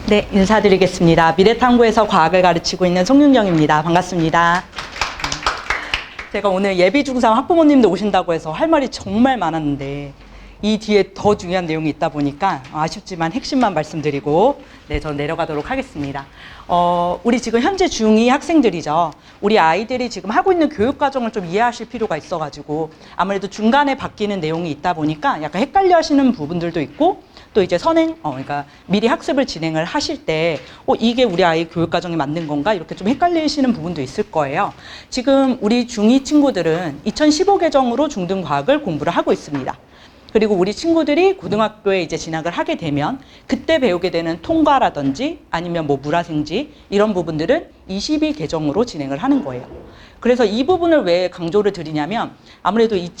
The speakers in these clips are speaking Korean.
네, 인사드리겠습니다. 미래탐구에서 과학을 가르치고 있는 송윤경입니다. 반갑습니다. 제가 오늘 예비중3 학부모님도 오신다고 해서 할 말이 정말 많았는데 이 뒤에 더 중요한 내용이 있다 보니까 아쉽지만 핵심만 말씀드리고 저는 내려가도록 하겠습니다. 우리 지금 현재 중2 학생들이죠. 우리 아이들이 지금 하고 있는 교육 과정을 좀 이해하실 필요가 있어가지고 아무래도 중간에 바뀌는 내용이 있다 보니까 약간 헷갈려 하시는 부분들도 있고 또 이제 그러니까 미리 학습을 진행을 하실 때 이게 우리 아이 교육 과정에 맞는 건가 이렇게 좀 헷갈리시는 부분도 있을 거예요. 지금 우리 중2 친구들은 2015 개정으로 중등 과학을 공부를 하고 있습니다. 그리고 우리 친구들이 고등학교에 이제 진학을 하게 되면 그때 배우게 되는 통과라든지 아니면 뭐 물화생지 이런 부분들은 22 개정으로 진행을 하는 거예요. 그래서 이 부분을 왜 강조를 드리냐면 아무래도 이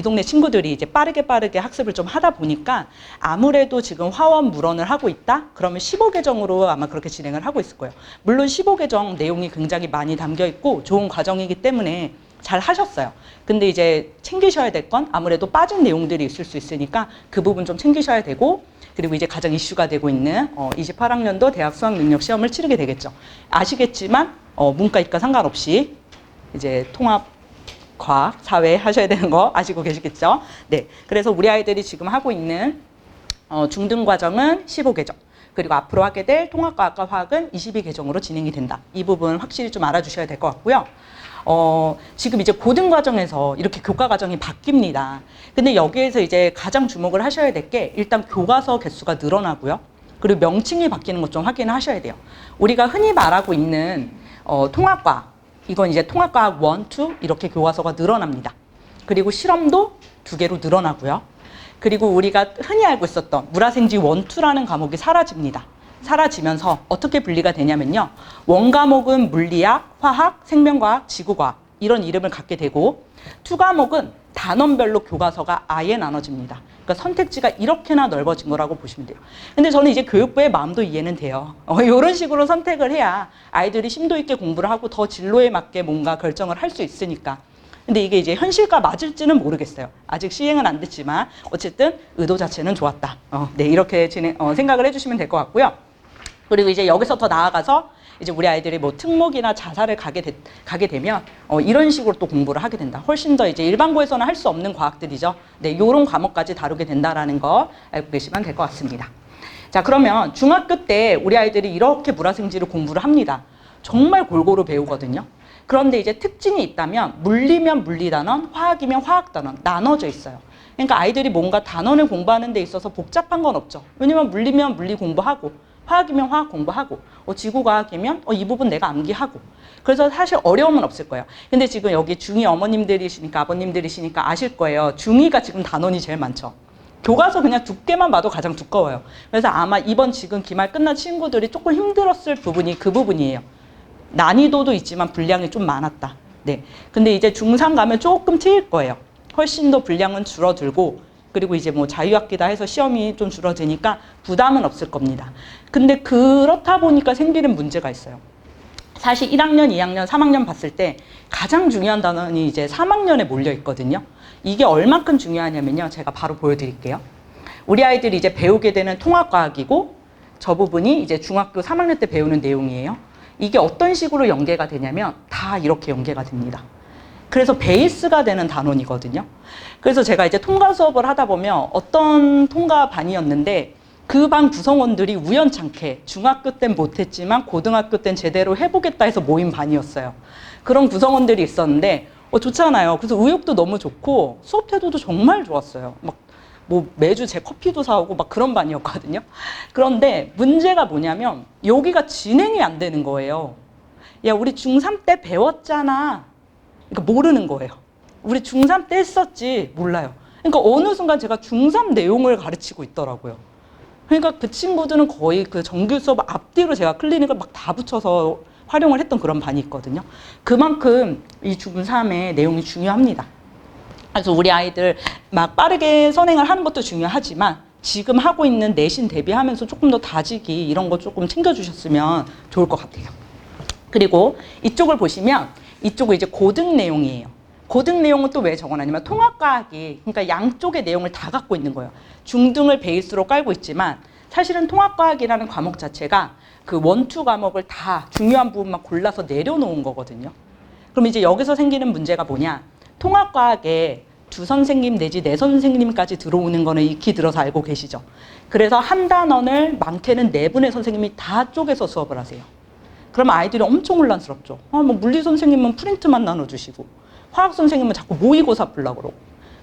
동네 친구들이 이제 빠르게 학습을 좀 하다 보니까 아무래도 지금 화원 물원을 하고 있다? 그러면 15 개정으로 아마 그렇게 진행을 하고 있을 거예요. 물론 15 개정 내용이 굉장히 많이 담겨 있고 좋은 과정이기 때문에 잘 하셨어요. 근데 이제 챙기셔야 될 건 아무래도 빠진 내용들이 있을 수 있으니까 그 부분 좀 챙기셔야 되고 그리고 이제 가장 이슈가 되고 있는 28학년도 대학 수학 능력 시험을 치르게 되겠죠. 아시겠지만 문과 이과 상관없이 이제 통합 과학, 사회 하셔야 되는 거 아시고 계시겠죠? 네. 그래서 우리 아이들이 지금 하고 있는 중등 과정은 15 개정. 그리고 앞으로 하게 될 통합과학과 화학은 22 개정으로 진행이 된다. 이 부분 확실히 좀 알아주셔야 될 것 같고요. 지금 이제 고등 과정에서 이렇게 교과 과정이 바뀝니다. 근데 여기에서 이제 가장 주목을 하셔야 될 게 일단 교과서 개수가 늘어나고요. 그리고 명칭이 바뀌는 것 좀 확인을 하셔야 돼요. 우리가 흔히 말하고 있는 통합과학, 이건 이제 통합과학 1, 2 이렇게 교과서가 늘어납니다. 그리고 실험도 2개로 늘어나고요. 그리고 우리가 흔히 알고 있었던 물화생지 1, 2라는 과목이 사라집니다. 사라지면서 어떻게 분리가 되냐면요. 원과목은 물리학, 화학, 생명과학, 지구과학 이런 이름을 갖게 되고 2과목은 단원별로 교과서가 아예 나눠집니다. 그러니까 선택지가 이렇게나 넓어진 거라고 보시면 돼요. 근데 저는 이제 교육부의 마음도 이해는 돼요. 이런 식으로 선택을 해야 아이들이 심도 있게 공부를 하고 더 진로에 맞게 뭔가 결정을 할 수 있으니까. 근데 이게 이제 현실과 맞을지는 모르겠어요. 아직 시행은 안 됐지만 어쨌든 의도 자체는 좋았다. 이렇게 생각을 해주시면 될 것 같고요. 그리고 이제 여기서 더 나아가서 이제 우리 아이들이 뭐 특목이나 자사를 가게 되면 이런 식으로 또 공부를 하게 된다. 훨씬 더 이제 일반고에서는 할 수 없는 과학들이죠. 이런 과목까지 다루게 된다라는 거 알고 계시면 될 것 같습니다. 자, 그러면 중학교 때 우리 아이들이 이렇게 물화생지를 공부를 합니다. 정말 골고루 배우거든요. 그런데 이제 특징이 있다면 물리면 물리단원, 화학이면 화학단원 나눠져 있어요. 그러니까 아이들이 뭔가 단원을 공부하는 데 있어서 복잡한 건 없죠. 왜냐면 물리면 물리 공부하고 화학이면 화학 공부하고 지구과학이면 이 부분 내가 암기하고 그래서 사실 어려움은 없을 거예요. 근데 지금 여기 중2 어머님들이시니까 아버님들이시니까 아실 거예요. 중2가 지금 단원이 제일 많죠. 교과서 그냥 두께만 봐도 가장 두꺼워요. 그래서 아마 이번 지금 기말 끝난 친구들이 조금 힘들었을 부분이 그 부분이에요. 난이도도 있지만 분량이 좀 많았다. 네. 근데 이제 중3 가면 조금 트일 거예요. 훨씬 더 분량은 줄어들고 그리고 이제 뭐 자유학기다 해서 시험이 좀 줄어드니까 부담은 없을 겁니다. 근데 그렇다 보니까 생기는 문제가 있어요. 사실 1학년, 2학년, 3학년 봤을 때 가장 중요한 단원이 이제 3학년에 몰려 있거든요. 이게 얼만큼 중요하냐면요. 제가 바로 보여드릴게요. 우리 아이들이 이제 배우게 되는 통합과학이고 저 부분이 이제 중학교 3학년 때 배우는 내용이에요. 이게 어떤 식으로 연계가 되냐면 다 이렇게 연계가 됩니다. 그래서 베이스가 되는 단원이거든요. 그래서 제가 이제 통과 수업을 하다 보면 어떤 통과 반이었는데 그 반 구성원들이 우연찮게 중학교 땐 못했지만 고등학교 땐 제대로 해보겠다 해서 모인 반이었어요. 그런 구성원들이 있었는데 좋잖아요. 그래서 의욕도 너무 좋고 수업 태도도 정말 좋았어요. 뭐 매주 제 커피도 사오고 막 그런 반이었거든요. 그런데 문제가 뭐냐면 여기가 진행이 안 되는 거예요. 야, 우리 중3 때 배웠잖아. 그러니까 모르는 거예요. 우리 중3 때 했었지 몰라요. 그러니까 어느 순간 제가 중3 내용을 가르치고 있더라고요. 그러니까 그 친구들은 거의 그 정규 수업 앞뒤로 제가 클리닉을 막 다 붙여서 활용을 했던 그런 반이 있거든요. 그만큼 이 중3의 내용이 중요합니다. 그래서 우리 아이들 막 빠르게 선행을 하는 것도 중요하지만 지금 하고 있는 내신 대비하면서 조금 더 다지기 이런 거 조금 챙겨주셨으면 좋을 것 같아요. 그리고 이쪽을 보시면 이쪽은 이제 고등 내용이에요. 고등 내용은 또 왜 적어놨냐면 통합과학이 그러니까 양쪽의 내용을 다 갖고 있는 거예요. 중등을 베이스로 깔고 있지만 사실은 통합과학이라는 과목 자체가 그 원투 과목을 다 중요한 부분만 골라서 내려놓은 거거든요. 그럼 이제 여기서 생기는 문제가 뭐냐? 통합과학에 두 선생님 내지 네 선생님까지 들어오는 거는 익히 들어서 알고 계시죠. 그래서 한 단원을 많게는 네 분의 선생님이 다 쪼개서 수업을 하세요. 그러면 아이들이 엄청 혼란스럽죠. 뭐 물리 선생님은 프린트만 나눠주시고, 화학 선생님은 자꾸 모의고사 풀라고 그러고,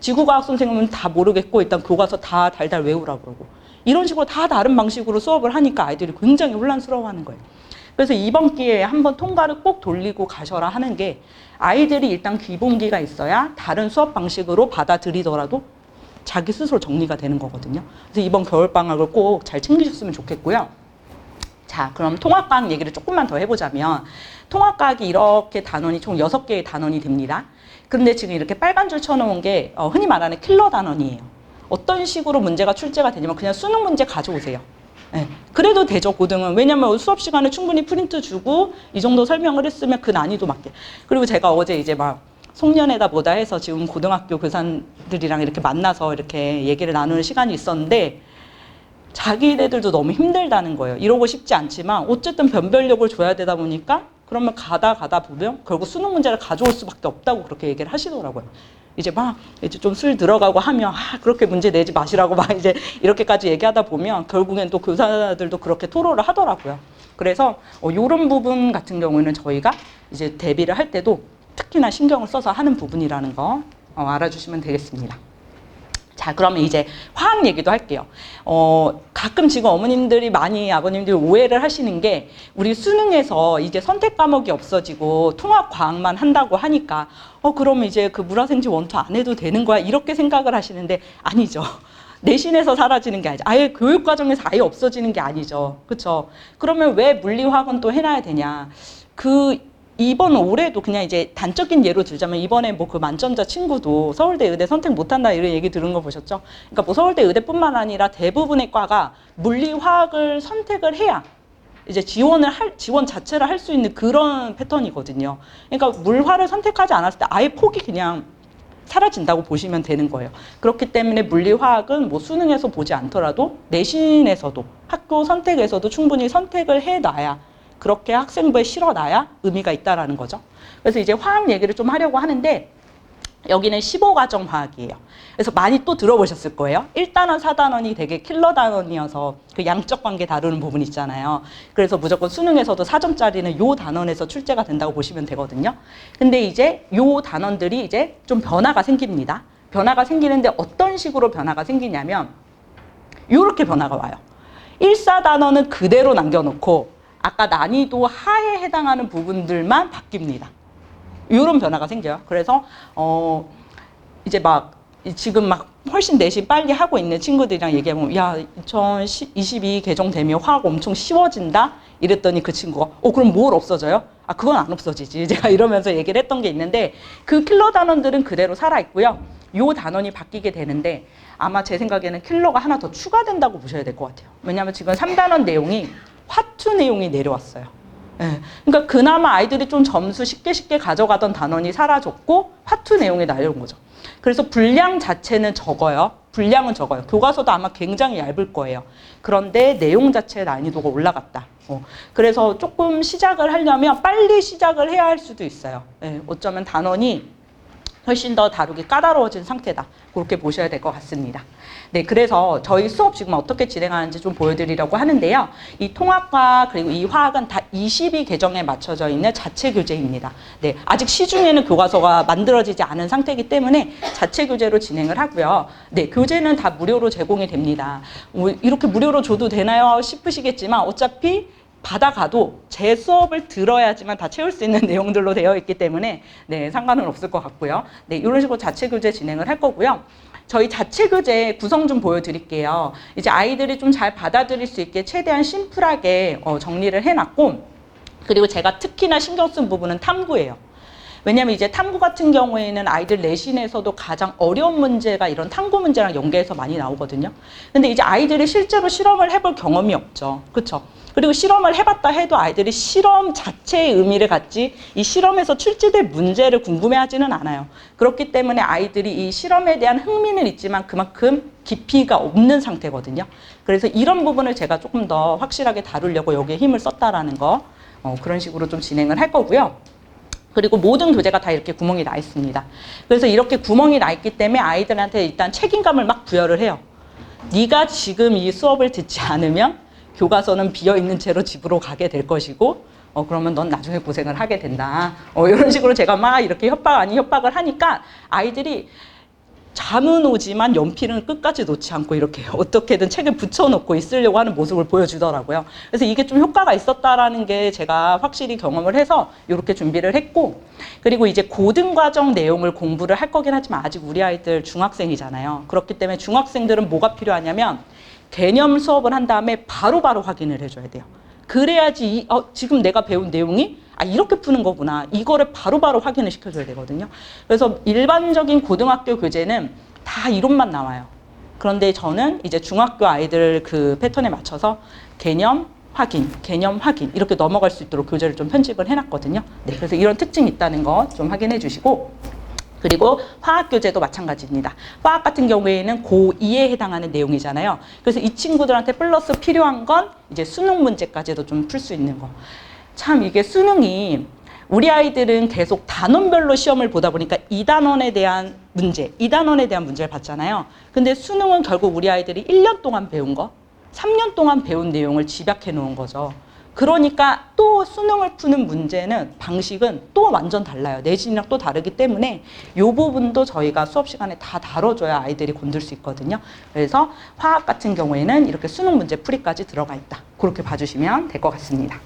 지구과학 선생님은 다 모르겠고 일단 교과서 다 달달 외우라고 그러고, 이런 식으로 다 다른 방식으로 수업을 하니까 아이들이 굉장히 혼란스러워하는 거예요. 그래서 이번 기회에 한번 통과를 꼭 돌리고 가셔라 하는 게, 아이들이 일단 기본기가 있어야 다른 수업 방식으로 받아들이더라도 자기 스스로 정리가 되는 거거든요. 그래서 이번 겨울방학을 꼭 잘 챙기셨으면 좋겠고요. 자, 그럼 통합과학 얘기를 조금만 더 해보자면, 통합과학이 이렇게 단원이 총 6개의 단원이 됩니다. 그런데 지금 이렇게 빨간 줄 쳐놓은 게 흔히 말하는 킬러 단원이에요. 어떤 식으로 문제가 출제가 되냐면 그냥 수능 문제 가져오세요. 네. 그래도 되죠, 고등은. 왜냐면 수업 시간에 충분히 프린트 주고 이 정도 설명을 했으면 그 난이도 맞게. 그리고 제가 어제 이제 막 송년회다 뭐다 해서 지금 고등학교 교사들이랑 이렇게 만나서 이렇게 얘기를 나누는 시간이 있었는데, 자기네들도 너무 힘들다는 거예요. 이러고 싶지 않지만 어쨌든 변별력을 줘야 되다 보니까 그러면 가다 보면 결국 수능 문제를 가져올 수밖에 없다고 그렇게 얘기를 하시더라고요. 이제 막 이제 좀 술 들어가고 하면 그렇게 문제 내지 마시라고 막 이제 이렇게까지 얘기하다 보면 결국엔 또 교사들도 그렇게 토로를 하더라고요. 그래서 이런 부분 같은 경우에는 저희가 이제 대비를 할 때도 특히나 신경을 써서 하는 부분이라는 거 알아주시면 되겠습니다. 자, 그러면 이제 화학 얘기도 할게요. 가끔 지금 어머님들이 많이 아버님들이 오해를 하시는 게, 우리 수능에서 이제 선택 과목이 없어지고 통합 과학만 한다고 하니까 그러면 이제 그 물화생지 원투 안 해도 되는 거야, 이렇게 생각을 하시는데 아니죠. 내신에서 사라지는 게 아니죠. 아예 교육 과정에서 아예 없어지는 게 아니죠. 그렇죠? 그러면 왜 물리화학은 또 해놔야 되냐? 이번 올해도 그냥 이제 단적인 예로 들자면, 이번에 뭐 그 만점자 친구도 서울대 의대 선택 못한다 이런 얘기 들은 거 보셨죠? 그러니까 뭐 서울대 의대뿐만 아니라 대부분의 과가 물리화학을 선택을 해야 이제 지원 자체를 할 수 있는 그런 패턴이거든요. 그러니까 물화를 선택하지 않았을 때 아예 폭이 그냥 사라진다고 보시면 되는 거예요. 그렇기 때문에 물리화학은 뭐 수능에서 보지 않더라도 내신에서도 학교 선택에서도 충분히 선택을 해놔야, 그렇게 학생부에 실어놔야 의미가 있다라는 거죠. 그래서 이제 화학 얘기를 좀 하려고 하는데, 여기는 15과정 화학이에요. 그래서 많이 또 들어보셨을 거예요. 1단원, 4단원이 되게 킬러 단원이어서 그 양적 관계 다루는 부분 있잖아요. 그래서 무조건 수능에서도 4점짜리는 요 단원에서 출제가 된다고 보시면 되거든요. 근데 이제 요 단원들이 이제 좀 변화가 생깁니다. 변화가 생기는데 어떤 식으로 변화가 생기냐면, 요렇게 변화가 와요. 1, 4단원은 그대로 남겨놓고 아까 난이도 하에 해당하는 부분들만 바뀝니다. 이런 변화가 생겨요. 그래서 이제 막 지금 막 훨씬 내신 빨리 하고 있는 친구들이랑 얘기하면, 야, 2022 개정되면 화학 엄청 쉬워진다? 이랬더니 그 친구가 그럼 뭘 없어져요? 그건 안 없어지지. 제가 이러면서 얘기를 했던 게 있는데, 그 킬러 단원들은 그대로 살아있고요. 요 단원이 바뀌게 되는데, 아마 제 생각에는 킬러가 하나 더 추가된다고 보셔야 될 것 같아요. 왜냐하면 지금 3단원 내용이 화투 내용이 내려왔어요. 네. 그러니까 그나마 아이들이 좀 점수 쉽게 가져가던 단원이 사라졌고 화투 내용이 날려온 거죠. 그래서 분량 자체는 적어요. 분량은 적어요. 교과서도 아마 굉장히 얇을 거예요. 그런데 내용 자체의 난이도가 올라갔다. 그래서 조금 시작을 하려면 빨리 시작을 해야 할 수도 있어요. 네. 어쩌면 단원이 훨씬 더 다루기 까다로워진 상태다. 그렇게 보셔야 될 것 같습니다. 네, 그래서 저희 수업 지금 어떻게 진행하는지 좀 보여드리려고 하는데요. 이 통합과 그리고 이 화학은 다 22 개정에 맞춰져 있는 자체 교재입니다. 네, 아직 시중에는 교과서가 만들어지지 않은 상태이기 때문에 자체 교재로 진행을 하고요. 네, 교재는 다 무료로 제공이 됩니다. 이렇게 무료로 줘도 되나요? 싶으시겠지만 어차피 받아가도 제 수업을 들어야지만 다 채울 수 있는 내용들로 되어 있기 때문에 네, 상관은 없을 것 같고요. 네, 이런 식으로 자체 교재 진행을 할 거고요. 저희 자체 교재 구성 좀 보여드릴게요. 이제 아이들이 좀 잘 받아들일 수 있게 최대한 심플하게 정리를 해놨고, 그리고 제가 특히나 신경 쓴 부분은 탐구예요. 왜냐면 이제 탐구 같은 경우에는 아이들 내신에서도 가장 어려운 문제가 이런 탐구 문제랑 연계해서 많이 나오거든요. 근데 이제 아이들이 실제로 실험을 해볼 경험이 없죠. 그렇죠? 그리고 실험을 해봤다 해도 아이들이 실험 자체의 의미를 갖지 이 실험에서 출제될 문제를 궁금해하지는 않아요. 그렇기 때문에 아이들이 이 실험에 대한 흥미는 있지만 그만큼 깊이가 없는 상태거든요. 그래서 이런 부분을 제가 조금 더 확실하게 다루려고 여기에 힘을 썼다라는 거, 그런 식으로 좀 진행을 할 거고요. 그리고 모든 교재가 다 이렇게 구멍이 나 있습니다. 그래서 이렇게 구멍이 나 있기 때문에 아이들한테 일단 책임감을 막 부여를 해요. 네가 지금 이 수업을 듣지 않으면 교과서는 비어있는 채로 집으로 가게 될 것이고, 그러면 넌 나중에 고생을 하게 된다. 이런 식으로 제가 막 이렇게 협박 아닌 협박을 하니까 아이들이 잠은 오지만 연필은 끝까지 놓지 않고 이렇게 어떻게든 책을 붙여놓고 있으려고 하는 모습을 보여주더라고요. 그래서 이게 좀 효과가 있었다라는 게 제가 확실히 경험을 해서 이렇게 준비를 했고, 그리고 이제 고등과정 내용을 공부를 할 거긴 하지만 아직 우리 아이들 중학생이잖아요. 그렇기 때문에 중학생들은 뭐가 필요하냐면 개념 수업을 한 다음에 바로바로 확인을 해줘야 돼요. 그래야지 지금 내가 배운 내용이 이렇게 푸는 거구나. 이거를 바로바로 확인을 시켜줘야 되거든요. 그래서 일반적인 고등학교 교재는 다 이론만 나와요. 그런데 저는 이제 중학교 아이들 그 패턴에 맞춰서 개념 확인 이렇게 넘어갈 수 있도록 교재를 좀 편집을 해놨거든요. 네, 그래서 이런 특징이 있다는 거 좀 확인해 주시고, 그리고 화학 교재도 마찬가지입니다. 화학 같은 경우에는 고2에 해당하는 내용이잖아요. 그래서 이 친구들한테 플러스 필요한 건 이제 수능 문제까지도 좀 풀 수 있는 거. 참 이게 수능이 우리 아이들은 계속 단원별로 시험을 보다 보니까 2단원에 대한 문제를 봤잖아요. 근데 수능은 결국 우리 아이들이 1년 동안 배운 거, 3년 동안 배운 내용을 집약해 놓은 거죠. 그러니까 또 수능을 푸는 문제는 방식은 또 완전 달라요. 내신이랑 또 다르기 때문에 이 부분도 저희가 수업 시간에 다 다뤄줘야 아이들이 건들 수 있거든요. 그래서 화학 같은 경우에는 이렇게 수능 문제 풀이까지 들어가 있다. 그렇게 봐주시면 될 것 같습니다.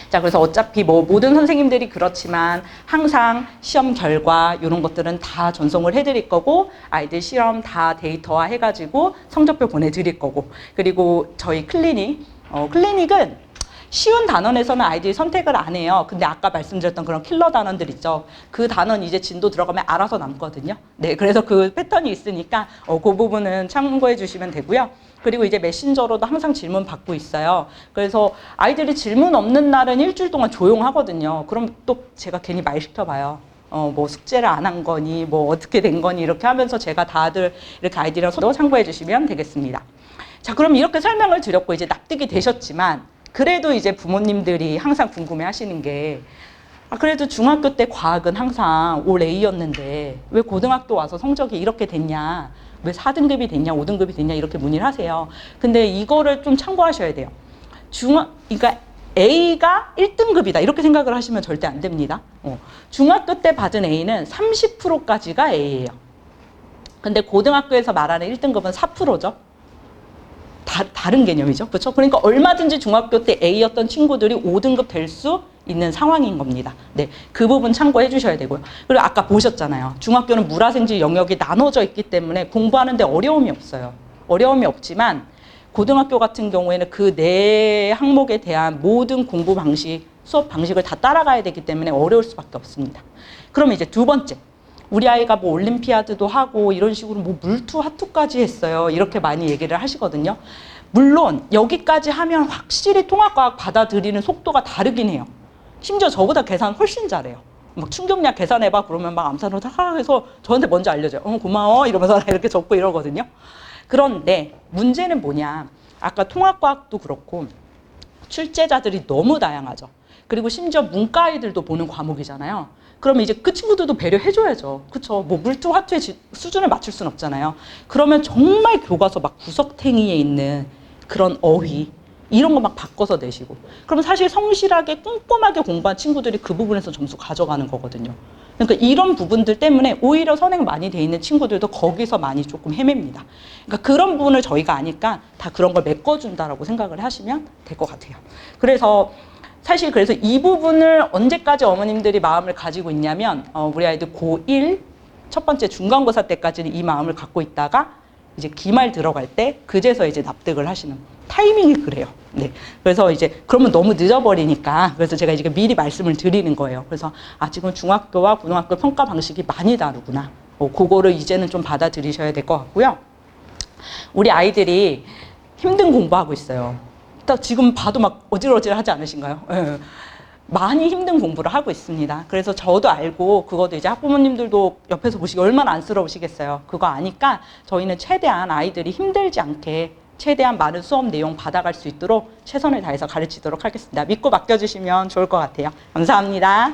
자, 그래서 어차피 뭐 모든 선생님들이 그렇지만 항상 시험 결과 이런 것들은 다 전송을 해드릴 거고, 아이들 실험 다 데이터화 해가지고 성적표 보내드릴 거고, 그리고 저희 클리닉은 쉬운 단원에서는 아이들이 선택을 안 해요. 근데 아까 말씀드렸던 그런 킬러 단원들 있죠. 그 단원 이제 진도 들어가면 알아서 남거든요. 네, 그래서 그 패턴이 있으니까 그 부분은 참고해 주시면 되고요. 그리고 이제 메신저로도 항상 질문 받고 있어요. 그래서 아이들이 질문 없는 날은 일주일 동안 조용하거든요. 그럼 또 제가 괜히 말 시켜봐요. 뭐 숙제를 안 한 거니, 뭐 어떻게 된 거니, 이렇게 하면서 제가 다들 이렇게 아이들이랑 서로 참고해 주시면 되겠습니다. 자, 그럼 이렇게 설명을 드렸고 이제 납득이 되셨지만, 그래도 이제 부모님들이 항상 궁금해 하시는 게, 그래도 중학교 때 과학은 항상 올 A였는데 왜 고등학교 와서 성적이 이렇게 됐냐, 왜 4등급이 됐냐, 5등급이 됐냐, 이렇게 문의를 하세요. 근데 이거를 좀 참고하셔야 돼요. 그러니까 A가 1등급이다 이렇게 생각을 하시면 절대 안 됩니다. 중학교 때 받은 A는 30%까지가 A예요. 근데 고등학교에서 말하는 1등급은 4%죠. 다른 개념이죠. 그렇죠? 그러니까 얼마든지 중학교 때 A였던 친구들이 5등급 될 수 있는 상황인 겁니다. 네, 그 부분 참고해 주셔야 되고요. 그리고 아까 보셨잖아요. 중학교는 물화생지 영역이 나눠져 있기 때문에 공부하는데 어려움이 없어요. 어려움이 없지만 고등학교 같은 경우에는 그 네 항목에 대한 모든 공부 방식, 수업 방식을 다 따라가야 되기 때문에 어려울 수밖에 없습니다. 그럼 이제 두 번째. 우리 아이가 뭐 올림피아드도 하고 이런 식으로 뭐 물투, 하투까지 했어요. 이렇게 많이 얘기를 하시거든요. 물론 여기까지 하면 확실히 통합과학 받아들이는 속도가 다르긴 해요. 심지어 저보다 계산 훨씬 잘해요. 막 충격량 계산해봐 그러면 막 암산으로 다 해서 저한테 먼저 알려줘요. 고마워 이러면서 이렇게 적고 이러거든요. 그런데 문제는 뭐냐. 아까 통합과학도 그렇고 출제자들이 너무 다양하죠. 그리고 심지어 문과 아이들도 보는 과목이잖아요. 그러면 이제 그 친구들도 배려해줘야죠. 그쵸? 뭐 물투, 화투의 수준을 맞출 순 없잖아요. 그러면 정말 교과서 막 구석탱이에 있는 그런 어휘, 이런 거 막 바꿔서 내시고. 그럼 사실 성실하게 꼼꼼하게 공부한 친구들이 그 부분에서 점수 가져가는 거거든요. 그러니까 이런 부분들 때문에 오히려 선행 많이 돼 있는 친구들도 거기서 많이 조금 헤맵니다. 그러니까 그런 부분을 저희가 아니까 다 그런 걸 메꿔준다라고 생각을 하시면 될 것 같아요. 그래서 사실 그래서 이 부분을 언제까지 어머님들이 마음을 가지고 있냐면 우리 아이들 고1 첫 번째 중간고사 때까지는 이 마음을 갖고 있다가 이제 기말 들어갈 때 그제서 이제 납득을 하시는 타이밍이 그래요. 네. 그래서 이제 그러면 너무 늦어버리니까 그래서 제가 이제 미리 말씀을 드리는 거예요. 그래서 지금 중학교와 고등학교 평가 방식이 많이 다르구나. 그거를 이제는 좀 받아들이셔야 될 것 같고요. 우리 아이들이 힘든 공부하고 있어요. 딱 지금 봐도 막 어질어질하지 않으신가요? 네. 많이 힘든 공부를 하고 있습니다. 그래서 저도 알고 그것도 이제 학부모님들도 옆에서 보시기 얼마나 안쓰러우시겠어요. 그거 아니까 저희는 최대한 아이들이 힘들지 않게 최대한 많은 수업 내용 받아갈 수 있도록 최선을 다해서 가르치도록 하겠습니다. 믿고 맡겨주시면 좋을 것 같아요. 감사합니다.